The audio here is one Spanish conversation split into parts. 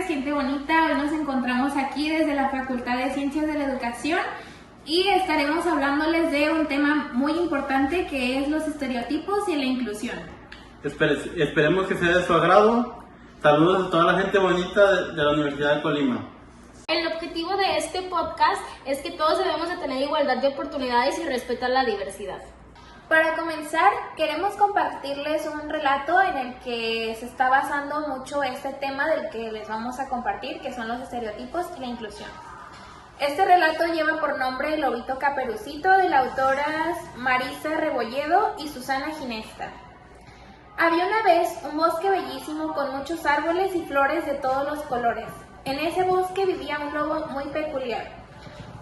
tardes, gente bonita. Hoy nos encontramos aquí desde la Facultad de Ciencias de la Educación y estaremos hablándoles de un tema muy importante que es los estereotipos y la inclusión. Esperemos que sea de su agrado. Saludos a toda la gente bonita de la Universidad de Colima. El objetivo de este podcast es que todos debemos de tener igualdad de oportunidades y respetar la diversidad. Para comenzar, queremos compartirles un relato en el que se está basando mucho este tema del que les vamos a compartir, que son los estereotipos y la inclusión. Este relato lleva por nombre El lobito caperucito, de las autoras Marisa Rebolledo y Susana Ginesta. Había una vez un bosque bellísimo con muchos árboles y flores de todos los colores. En ese bosque vivía un lobo muy peculiar.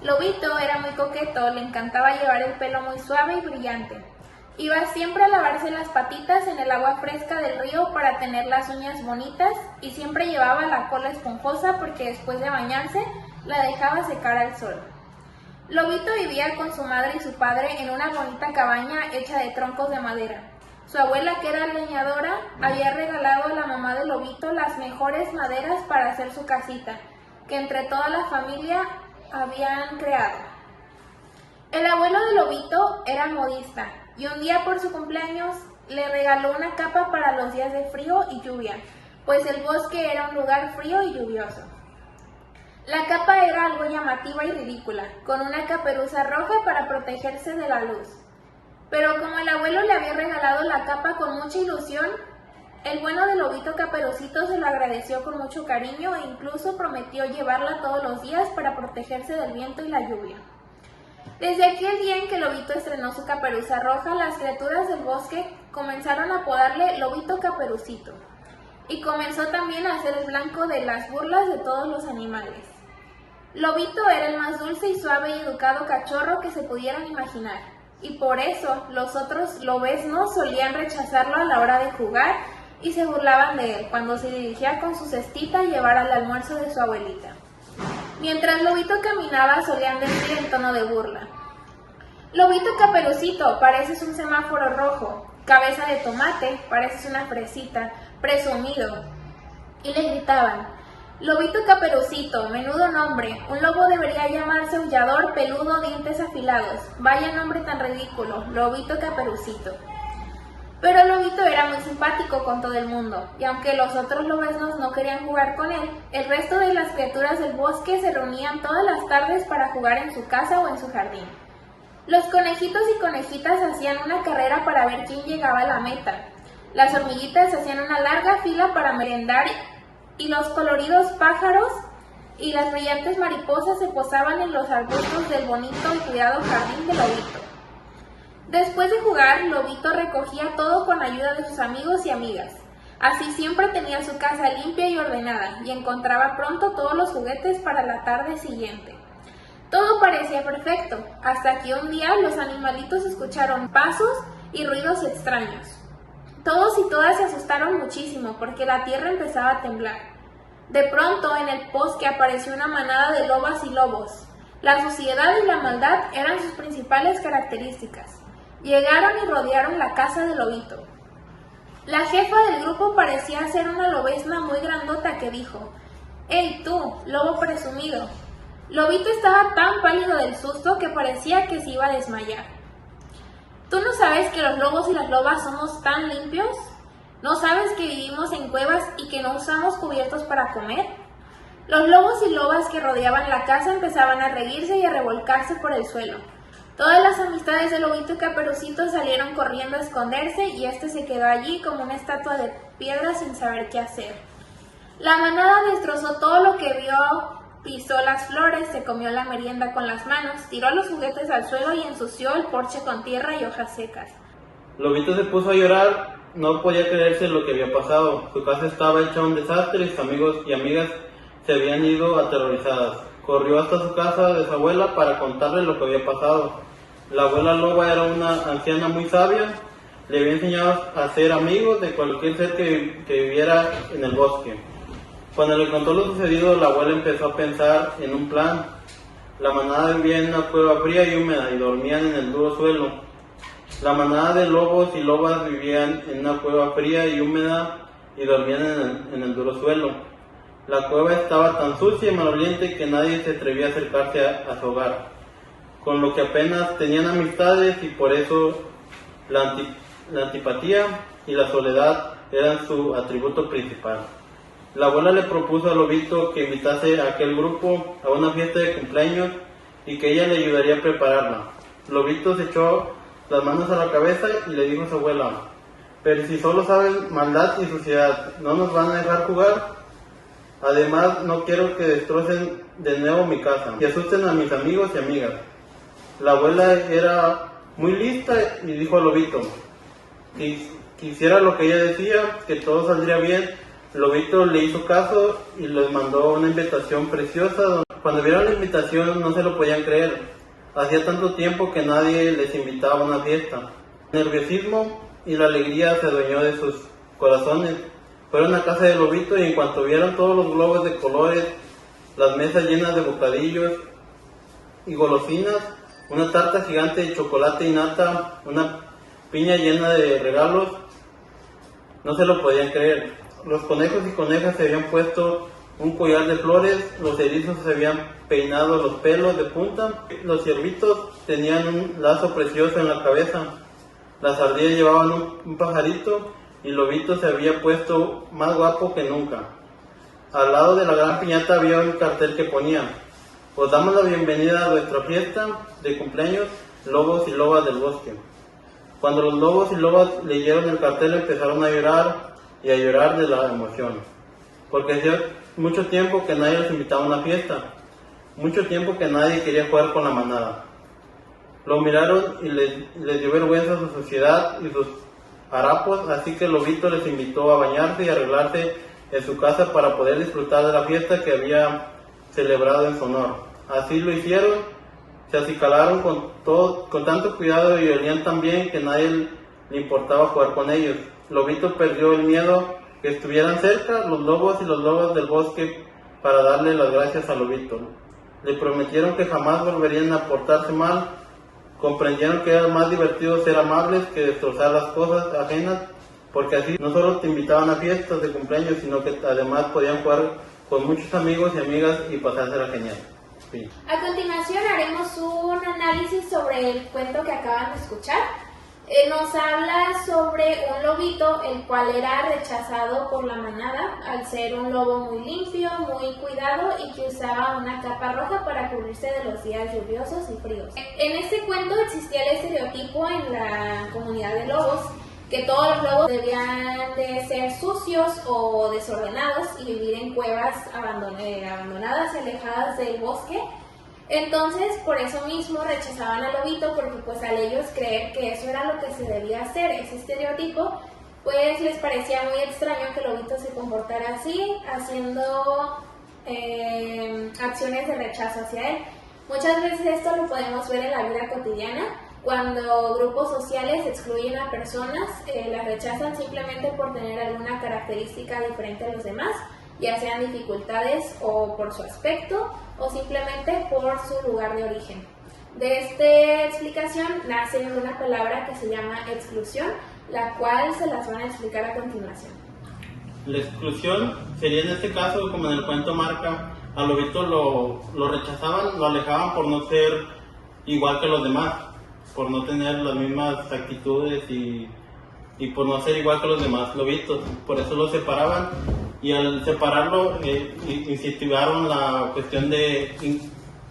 Lobito era muy coqueto, le encantaba llevar el pelo muy suave y brillante. Iba siempre a lavarse las patitas en el agua fresca del río para tener las uñas bonitas y siempre llevaba la cola esponjosa porque después de bañarse la dejaba secar al sol. Lobito vivía con su madre y su padre en una bonita cabaña hecha de troncos de madera. Su abuela, que era leñadora, había regalado a la mamá de Lobito las mejores maderas para hacer su casita, que entre toda la familia habían creado. El abuelo de Lobito era modista y un día por su cumpleaños le regaló una capa para los días de frío y lluvia, pues el bosque era un lugar frío y lluvioso. La capa era algo llamativa y ridícula, con una caperuza roja para protegerse de la luz. Pero como el abuelo le había regalado la capa con mucha ilusión, el bueno de Lobito Caperucito se lo agradeció con mucho cariño e incluso prometió llevarla todos los días para protegerse del viento y la lluvia. Desde aquel día en que Lobito estrenó su caperuza roja, las criaturas del bosque comenzaron a apodarle Lobito Caperucito y comenzó también a ser el blanco de las burlas de todos los animales. Lobito era el más dulce y suave y educado cachorro que se pudieran imaginar, y por eso los otros lobeznos solían rechazarlo a la hora de jugar y se burlaban de él cuando se dirigía con su cestita a llevar al almuerzo de su abuelita. Mientras Lobito caminaba solían decir en tono de burla: Lobito Caperucito, pareces un semáforo rojo. Cabeza de tomate, pareces una fresita. Presumido. Y le gritaban: Lobito Caperucito, menudo nombre. Un lobo debería llamarse aullador, peludo, dientes afilados. Vaya nombre tan ridículo, Lobito Caperucito. Pero Lobito era muy simpático con todo el mundo, y aunque los otros lobeznos no querían jugar con él, el resto de las criaturas del bosque se reunían todas las tardes para jugar en su casa o en su jardín. Los conejitos y conejitas hacían una carrera para ver quién llegaba a la meta. Las hormiguitas hacían una larga fila para merendar y los coloridos pájaros y las brillantes mariposas se posaban en los arbustos del bonito y cuidado jardín de Lobito. Después de jugar, Lobito recogía todo con ayuda de sus amigos y amigas. Así siempre tenía su casa limpia y ordenada y encontraba pronto todos los juguetes para la tarde siguiente. Todo parecía perfecto, hasta que un día los animalitos escucharon pasos y ruidos extraños. Todos y todas se asustaron muchísimo porque la tierra empezaba a temblar. De pronto, en el bosque apareció una manada de lobas y lobos. La suciedad y la maldad eran sus principales características. Llegaron y rodearon la casa de Lobito. La jefa del grupo parecía ser una lobezna muy grandota que dijo: «¡Ey tú, lobo presumido!». Lobito estaba tan pálido del susto que parecía que se iba a desmayar. ¿Tú no sabes que los lobos y las lobas somos tan limpios? ¿No sabes que vivimos en cuevas y que no usamos cubiertos para comer? Los lobos y lobas que rodeaban la casa empezaban a reírse y a revolcarse por el suelo. Todas las amistades de Lobito y Caperucito salieron corriendo a esconderse y este se quedó allí como una estatua de piedra sin saber qué hacer. La manada destrozó todo lo que vio, pisó las flores, se comió la merienda con las manos, tiró los juguetes al suelo y ensució el porche con tierra y hojas secas. Lobito se puso a llorar, no podía creerse lo que había pasado. Su casa estaba hecha un desastre y sus amigos y amigas se habían ido aterrorizadas. Corrió hasta su casa de su abuela para contarle lo que había pasado. La abuela loba era una anciana muy sabia, le había enseñado a ser amigos de cualquier ser que viviera en el bosque. Cuando le contó lo sucedido, la abuela empezó a pensar en un plan. La manada vivía en una cueva fría y húmeda y dormían en el duro suelo. La manada de lobos y lobas vivían en una cueva fría y húmeda y dormían en el duro suelo. La cueva estaba tan sucia y maloliente que nadie se atrevía a acercarse a su hogar, con lo que apenas tenían amistades y por eso la antipatía y la soledad eran su atributo principal. La abuela le propuso a Lobito que invitase a aquel grupo a una fiesta de cumpleaños y que ella le ayudaría a prepararla. Lobito se echó las manos a la cabeza y le dijo a su abuela: pero si solo saben maldad y suciedad, ¿no nos van a dejar jugar? Además, no quiero que destrocen de nuevo mi casa y asusten a mis amigos y amigas. La abuela era muy lista y dijo a Lobito que hiciera lo que ella decía, que todo saldría bien. Lobito le hizo caso y les mandó una invitación preciosa. Cuando vieron la invitación no se lo podían creer. Hacía tanto tiempo que nadie les invitaba a una fiesta. El nerviosismo y la alegría se adueñó de sus corazones. Fueron a casa de Lobito y en cuanto vieron todos los globos de colores, las mesas llenas de bocadillos y golosinas, una tarta gigante de chocolate y nata, una piña llena de regalos, no se lo podían creer. Los conejos y conejas se habían puesto un collar de flores, los erizos se habían peinado los pelos de punta, los ciervitos tenían un lazo precioso en la cabeza, las ardillas llevaban un pajarito y Lobito se había puesto más guapo que nunca. Al lado de la gran piñata había un cartel que ponía: os damos la bienvenida a nuestra fiesta de cumpleaños, lobos y lobas del bosque. Cuando los lobos y lobas leyeron el cartel empezaron a llorar y a llorar de la emoción, porque hacía mucho tiempo que nadie los invitaba a una fiesta, mucho tiempo que nadie quería jugar con la manada. Lo miraron y les dio vergüenza su suciedad y sus harapos, así que Lobito les invitó a bañarse y arreglarse en su casa para poder disfrutar de la fiesta que había celebrado en su honor. Así lo hicieron, se acicalaron con tanto cuidado y olían tan bien que nadie le importaba jugar con ellos. Lobito perdió el miedo que estuvieran cerca los lobos y los lobas del bosque para darle las gracias a Lobito. Le prometieron que jamás volverían a portarse mal. Comprendieron que era más divertido ser amables que destrozar las cosas ajenas, porque así no solo te invitaban a fiestas de cumpleaños, sino que además podían jugar con muchos amigos y amigas y pasársela genial. Sí. A continuación haremos un análisis sobre el cuento que acaban de escuchar. Nos habla sobre un lobito el cual era rechazado por la manada al ser un lobo muy limpio, muy cuidado y que usaba una capa roja para cubrirse de los días lluviosos y fríos. En este cuento existía el estereotipo en la comunidad de lobos que todos los lobos debían de ser sucios o desordenados y vivir en cuevas abandonadas y alejadas del bosque. Entonces, por eso mismo rechazaban al lobito, porque pues al ellos creer que eso era lo que se debía hacer, ese estereotipo, pues les parecía muy extraño que el lobito se comportara así, haciendo acciones de rechazo hacia él. Muchas veces esto lo podemos ver en la vida cotidiana, cuando grupos sociales excluyen a personas, las rechazan simplemente por tener alguna característica diferente a los demás, ya sean dificultades o por su aspecto o simplemente por su lugar de origen. De esta explicación nace una palabra que se llama exclusión, la cual se las van a explicar a continuación. La exclusión sería en este caso, como en el cuento marca, a Lobito lo rechazaban, lo alejaban por no ser igual que los demás, por no tener las mismas actitudes y por no ser igual que los demás lobitos, por eso lo separaban. Y al separarlo, incentivaron la cuestión de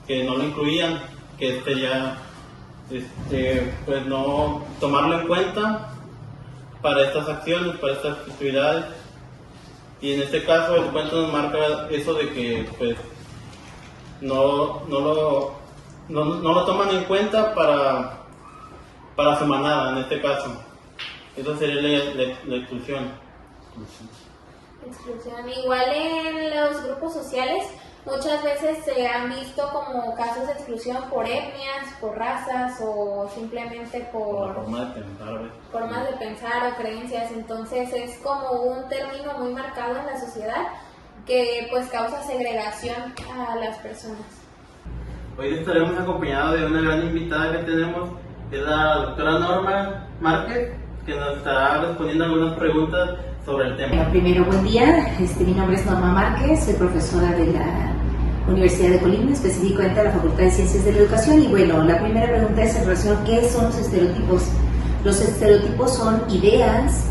que no lo incluían, que sería pues no tomarlo en cuenta para estas acciones, para estas actividades. Y en este caso el cuento nos marca eso de que pues no lo toman en cuenta para su manada en este caso. Eso sería la exclusión. Exclusión. Igual en los grupos sociales muchas veces se han visto como casos de exclusión por etnias, por razas o simplemente por formas de pensar o creencias. Entonces es como un término muy marcado en la sociedad que pues causa segregación a las personas. Hoy estaremos acompañados de una gran invitada que tenemos, que es la doctora Norma Márquez, que nos estará respondiendo algunas preguntas sobre el tema. Bueno, primero, buen día. Mi nombre es Norma Márquez, soy profesora de la Universidad de Colima, específicamente de la Facultad de Ciencias de la Educación. Y bueno, la primera pregunta es en relación a qué son los estereotipos. Los estereotipos son ideas,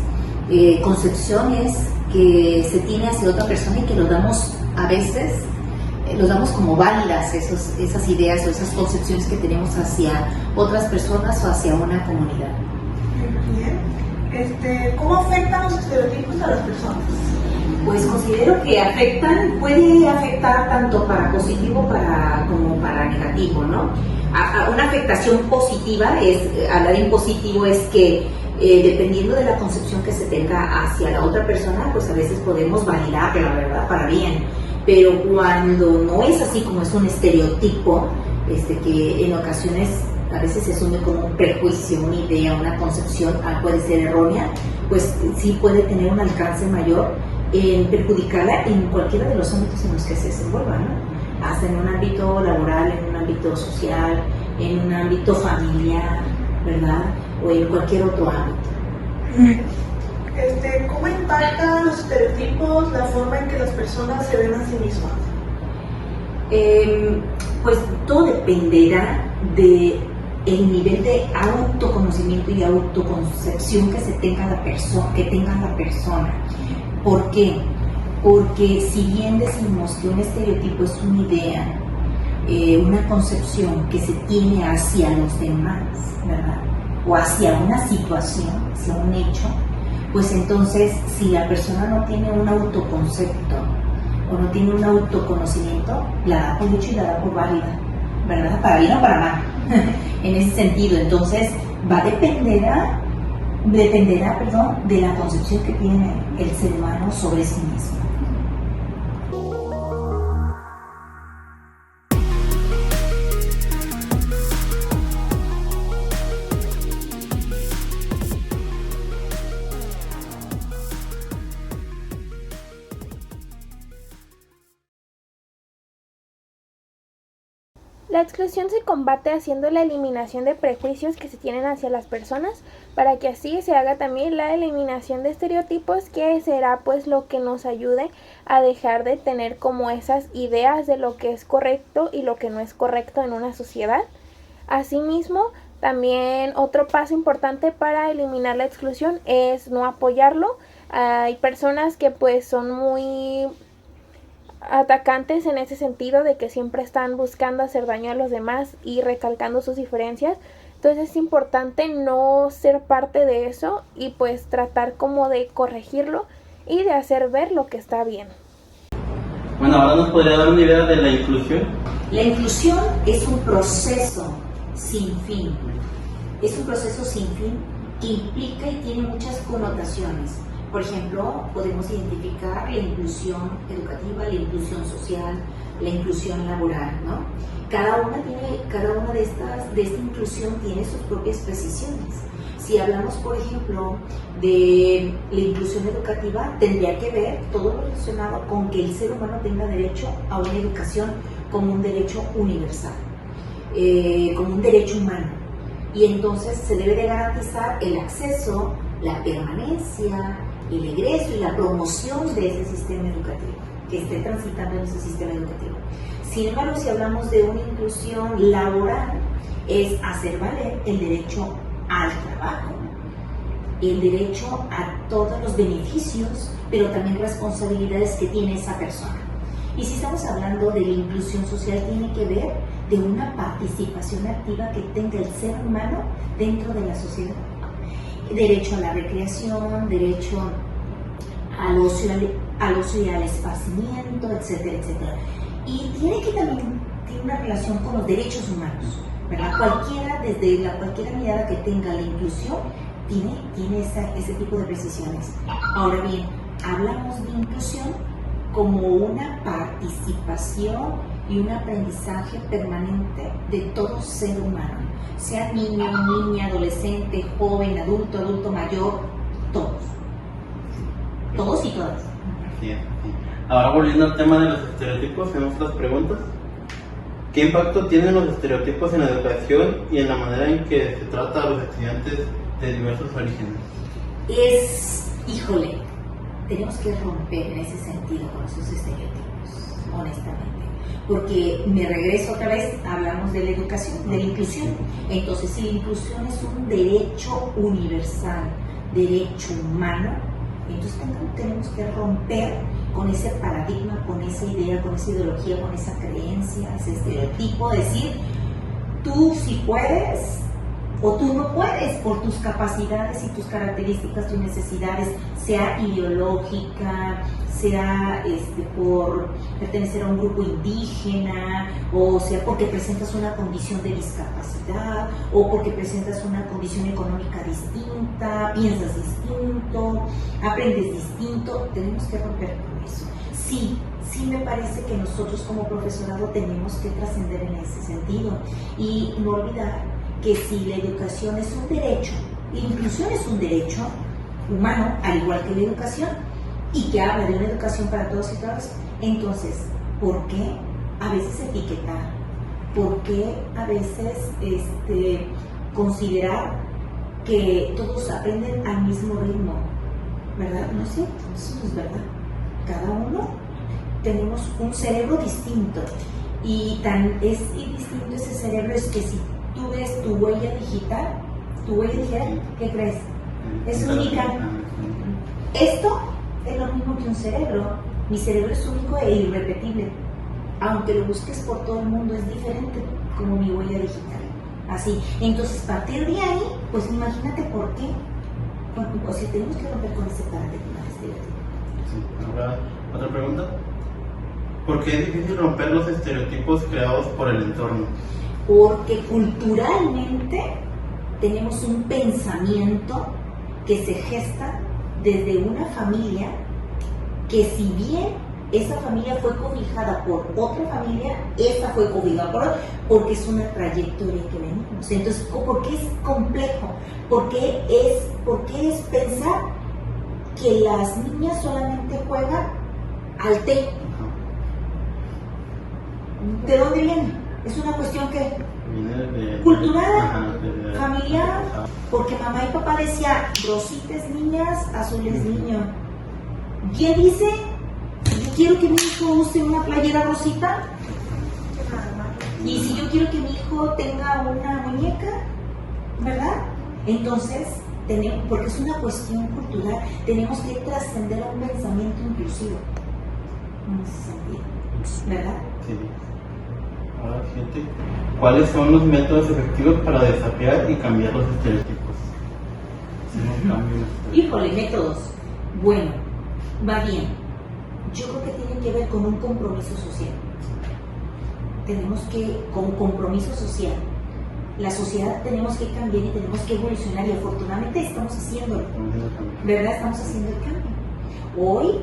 concepciones que se tiene hacia otra persona y que los damos a veces, los damos como válidas, esas ideas o esas concepciones que tenemos hacia otras personas o hacia una comunidad. Bien. ¿Cómo afectan los estereotipos a las personas? Pues considero que puede afectar tanto para positivo como para negativo, ¿no? Una afectación positiva hablar en positivo es que dependiendo de la concepción que se tenga hacia la otra persona, pues a veces podemos validarla, ¿verdad? Para bien. Pero cuando no es así como es un estereotipo, que en ocasiones a veces se asume como un prejuicio, una idea, una concepción, puede ser errónea, pues sí puede tener un alcance mayor en perjudicarla en cualquiera de los ámbitos en los que se desenvuelva, ¿no? Hasta en un ámbito laboral, en un ámbito social, en un ámbito familiar, ¿verdad? O en cualquier otro ámbito. ¿Cómo impactan los estereotipos la forma en que las personas se ven a sí mismas? Pues todo dependerá de el nivel de autoconocimiento y autoconcepción que tenga la persona. ¿Por qué? Porque si bien decimos que un estereotipo es una idea, una concepción que se tiene hacia los demás, ¿verdad? O hacia una situación, hacia un hecho, pues entonces si la persona no tiene un autoconcepto o no tiene un autoconocimiento, la da por hecho y la da por válida, ¿verdad? Para bien o para mal, en ese sentido. Entonces dependerá de la concepción que tiene el ser humano sobre sí mismo. La exclusión se combate haciendo la eliminación de prejuicios que se tienen hacia las personas, para que así se haga también la eliminación de estereotipos, que será pues lo que nos ayude a dejar de tener como esas ideas de lo que es correcto y lo que no es correcto en una sociedad. Asimismo, también otro paso importante para eliminar la exclusión es no apoyarlo. Hay personas que pues son muy atacantes en ese sentido, de que siempre están buscando hacer daño a los demás y recalcando sus diferencias. Entonces es importante no ser parte de eso y pues tratar como de corregirlo y de hacer ver lo que está bien. Bueno, ahora nos podría dar una idea de la inclusión. La inclusión es un proceso sin fin. Es un proceso sin fin que implica y tiene muchas connotaciones. Por ejemplo, podemos identificar la inclusión educativa, la inclusión social, la inclusión laboral, ¿no? Cada una de esta inclusión tiene sus propias precisiones. Si hablamos, por ejemplo, de la inclusión educativa, tendría que ver todo lo relacionado con que el ser humano tenga derecho a una educación como un derecho universal, como un derecho humano. Y entonces se debe de garantizar el acceso, la permanencia, el egreso y la promoción de ese sistema educativo, que esté transitando en ese sistema educativo. Sin embargo, si hablamos de una inclusión laboral, es hacer valer el derecho al trabajo, el derecho a todos los beneficios, pero también responsabilidades que tiene esa persona. Y si estamos hablando de la inclusión social, tiene que ver de una participación activa que tenga el ser humano dentro de la sociedad. Derecho a la recreación, derecho al ocio y al esparcimiento, etcétera, etcétera. Y tiene una relación con los derechos humanos, ¿verdad? Desde cualquier mirada que tenga la inclusión, tiene ese tipo de precisiones. Ahora bien, hablamos de inclusión como una participación y un aprendizaje permanente de todo ser humano, sea niño, niña, adolescente, joven, adulto mayor, todos y todas. Así es. Ahora, volviendo al tema de los estereotipos, tenemos otras preguntas. ¿Qué impacto tienen los estereotipos en la educación y en la manera en que se trata a los estudiantes de diversos orígenes. Híjole, tenemos que romper en ese sentido con esos estereotipos, honestamente. Porque me regreso otra vez, hablamos de la educación, de la inclusión. Entonces, si la inclusión es un derecho universal, derecho humano, entonces tenemos que romper con ese paradigma, con esa idea, con esa ideología, con esa creencia, ese estereotipo, decir, tú sí puedes o tú no puedes por tus capacidades y tus características, tus necesidades, sea ideológica, sea por pertenecer a un grupo indígena, o sea porque presentas una condición de discapacidad, o porque presentas una condición económica distinta, piensas distinto, aprendes distinto. Tenemos que romper con eso. Sí me parece que nosotros como profesorado tenemos que trascender en ese sentido y no olvidar que si la educación es un derecho, y la inclusión es un derecho humano, al igual que la educación, y que habla de una educación para todos y todas, entonces, ¿por qué a veces etiquetar? ¿Por qué a veces considerar que todos aprenden al mismo ritmo? ¿Verdad? No es cierto, eso no es verdad. Cada uno tenemos un cerebro distinto, y tan es distinto ese cerebro es que si tú ves tu huella digital, ¿qué crees? Es única. Esto es lo mismo que un cerebro. Mi cerebro es único e irrepetible. Aunque lo busques por todo el mundo, es diferente como mi huella digital. Así. Entonces, a partir de ahí, pues imagínate por qué. O sea, tenemos que romper con ese paradigma estereotipo. Sí. Ahora, otra pregunta. ¿Por qué es difícil romper los estereotipos creados por el entorno? Porque culturalmente tenemos un pensamiento que se gesta desde una familia, que si bien esa familia fue cobijada por otra familia, esta fue cobijada por otra, porque es una trayectoria que venimos. Entonces, ¿por qué es complejo? ¿Por qué es pensar que las niñas solamente juegan al té? ¿De dónde viene? Es una cuestión que cultural, familiar, porque mamá y papá decían, Rosita es niñas, Azul es niño. ¿Quién dice? Yo quiero que mi hijo use una playera rosita, y si yo quiero que mi hijo tenga una muñeca, ¿verdad? Entonces, porque es una cuestión cultural, tenemos que trascender a un pensamiento inclusivo, en ese sentido, ¿verdad? Sí. Ahora, gente, ¿cuáles son los métodos efectivos para desafiar y cambiar los estereotipos? Híjole, métodos. Bueno, va bien. Yo creo que tiene que ver con un compromiso social. Tenemos que, con compromiso social, la sociedad tenemos que cambiar y tenemos que evolucionar, y afortunadamente estamos haciéndolo. ¿Verdad? Estamos haciendo el cambio. Hoy,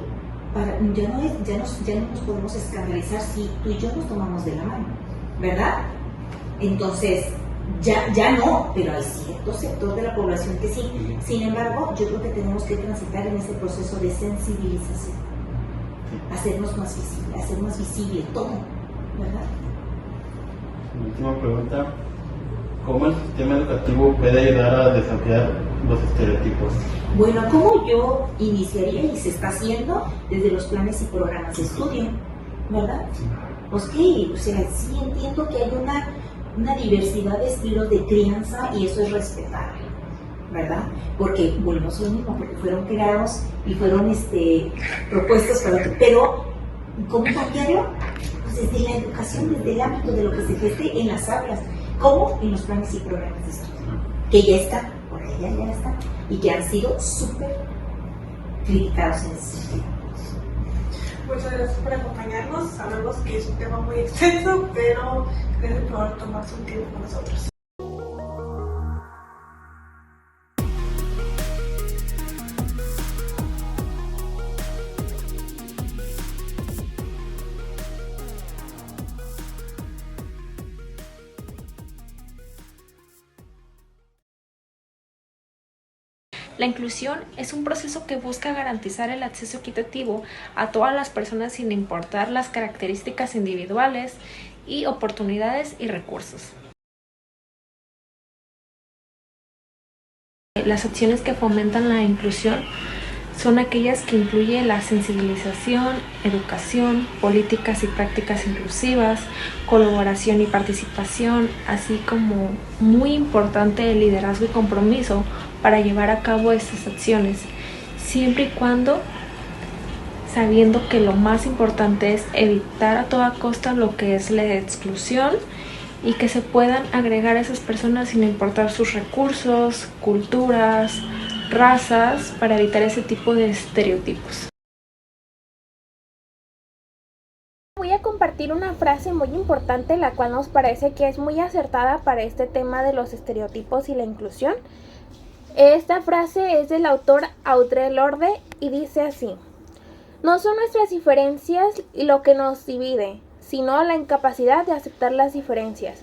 ya no nos podemos escandalizar si tú y yo nos tomamos de la mano, ¿verdad? Entonces, ya no, pero hay cierto sector de la población que sí. Sin embargo, yo creo que tenemos que transitar en ese proceso de sensibilización, hacernos más visible todo, ¿verdad? Última pregunta. ¿Cómo el sistema educativo puede ayudar a desafiar los estereotipos? Bueno, ¿cómo yo iniciaría? Y se está haciendo desde los planes y programas de estudio, ¿verdad? Pues que, o sea, sí entiendo que hay una diversidad de estilos de crianza, y eso es respetable, ¿verdad? Porque volvemos a lo mismo, porque fueron creados y fueron propuestos pero ¿cómo cambiarlo? Pues desde la educación, desde el ámbito de lo que se geste en las aulas, como en los planes y programas de estudio, que ya están, por ahí ya están, y que han sido súper criticados en ese sentido. Muchas gracias por acompañarnos. Sabemos que es un tema muy extenso, pero gracias por tomarse un tiempo con nosotros. La inclusión es un proceso que busca garantizar el acceso equitativo a todas las personas sin importar las características individuales y oportunidades y recursos. las acciones que fomentan la inclusión son aquellas que incluyen la sensibilización, educación, políticas y prácticas inclusivas, colaboración y participación, así como muy importante el liderazgo y compromiso para llevar a cabo estas acciones, siempre y cuando sabiendo que lo más importante es evitar a toda costa lo que es la exclusión y que se puedan agregar a esas personas sin importar sus recursos, culturas, razas, para evitar ese tipo de estereotipos. Voy a compartir una frase muy importante, la cual nos parece que es muy acertada para este tema de los estereotipos y la inclusión. Esta frase es del autor Audre Lorde y dice así: no son nuestras diferencias lo que nos divide, sino la incapacidad de aceptar las diferencias.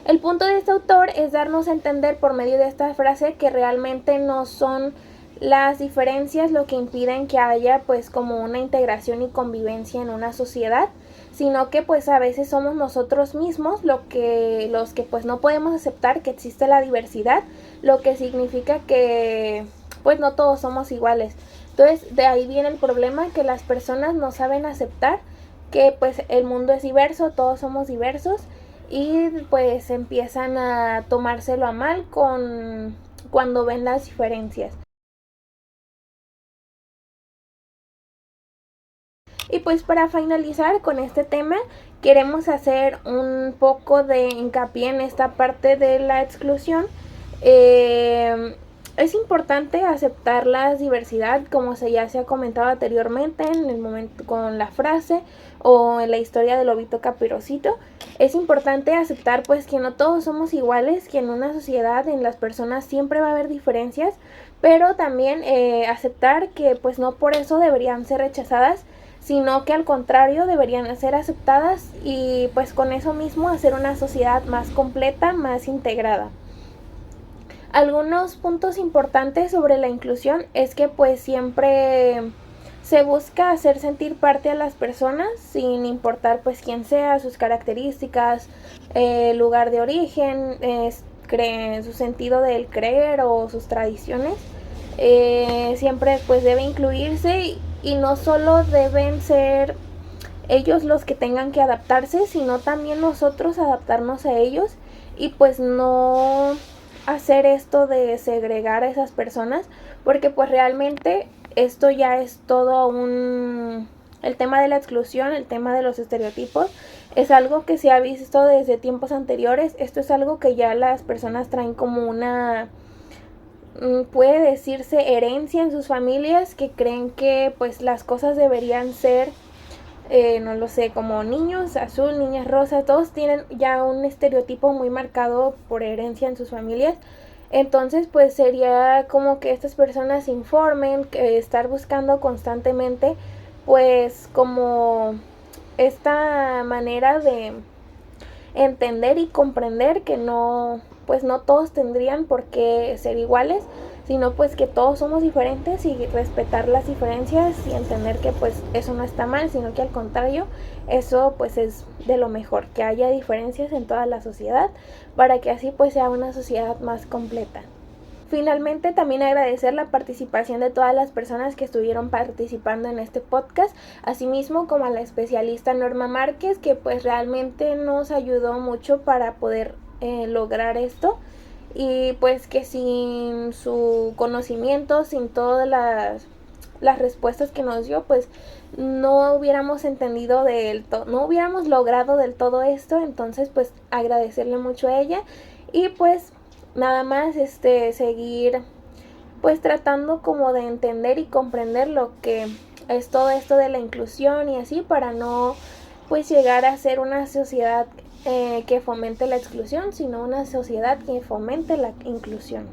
El punto de este autor es darnos a entender por medio de esta frase que realmente no son las diferencias lo que impiden que haya pues como una integración y convivencia en una sociedad, sino que pues a veces somos nosotros mismos los que pues no podemos aceptar que existe la diversidad, lo que significa que pues no todos somos iguales. Entonces de ahí viene el problema, que las personas no saben aceptar que pues el mundo es diverso, todos somos diversos, y pues empiezan a tomárselo a mal cuando ven las diferencias. Y pues para finalizar con este tema, queremos hacer un poco de hincapié en esta parte de la exclusión. Es importante aceptar la diversidad, como ya se ha comentado anteriormente en el momento con la frase o en la historia del lobito caperucito. Es importante aceptar pues que no todos somos iguales, que en una sociedad, en las personas siempre va a haber diferencias, pero también aceptar que pues no por eso deberían ser rechazadas, sino que al contrario deberían ser aceptadas y pues con eso mismo hacer una sociedad más completa, más integrada. Algunos puntos importantes sobre la inclusión es que pues siempre se busca hacer sentir parte a las personas sin importar pues quién sea, sus características, lugar de origen, su sentido del creer o sus tradiciones. Siempre pues debe incluirse y no solo deben ser ellos los que tengan que adaptarse, sino también nosotros adaptarnos a ellos y pues no hacer esto de segregar a esas personas, porque pues realmente esto ya es todo el tema de la exclusión, el tema de los estereotipos, es algo que se ha visto desde tiempos anteriores. Esto es algo que ya las personas traen como una, puede decirse, herencia en sus familias, que creen que pues las cosas deberían ser no lo sé, como niños azul, niñas rosa, todos tienen ya un estereotipo muy marcado por herencia en sus familias. Entonces pues sería como que estas personas se informen, que estar buscando constantemente pues como esta manera de entender y comprender que no, pues no todos tendrían por qué ser iguales, sino pues que todos somos diferentes y respetar las diferencias y entender que pues eso no está mal, sino que al contrario, eso pues es de lo mejor, que haya diferencias en toda la sociedad para que así pues sea una sociedad más completa. Finalmente, también agradecer la participación de todas las personas que estuvieron participando en este podcast, asimismo como a la especialista Norma Márquez, que pues realmente nos ayudó mucho para poder lograr esto, y pues que sin su conocimiento, sin todas las respuestas que nos dio, pues no hubiéramos entendido no hubiéramos logrado del todo esto. Entonces pues agradecerle mucho a ella y pues nada más seguir pues tratando como de entender y comprender lo que es todo esto de la inclusión y así, para no pues llegar a ser una sociedad que fomente la exclusión, sino una sociedad que fomente la inclusión.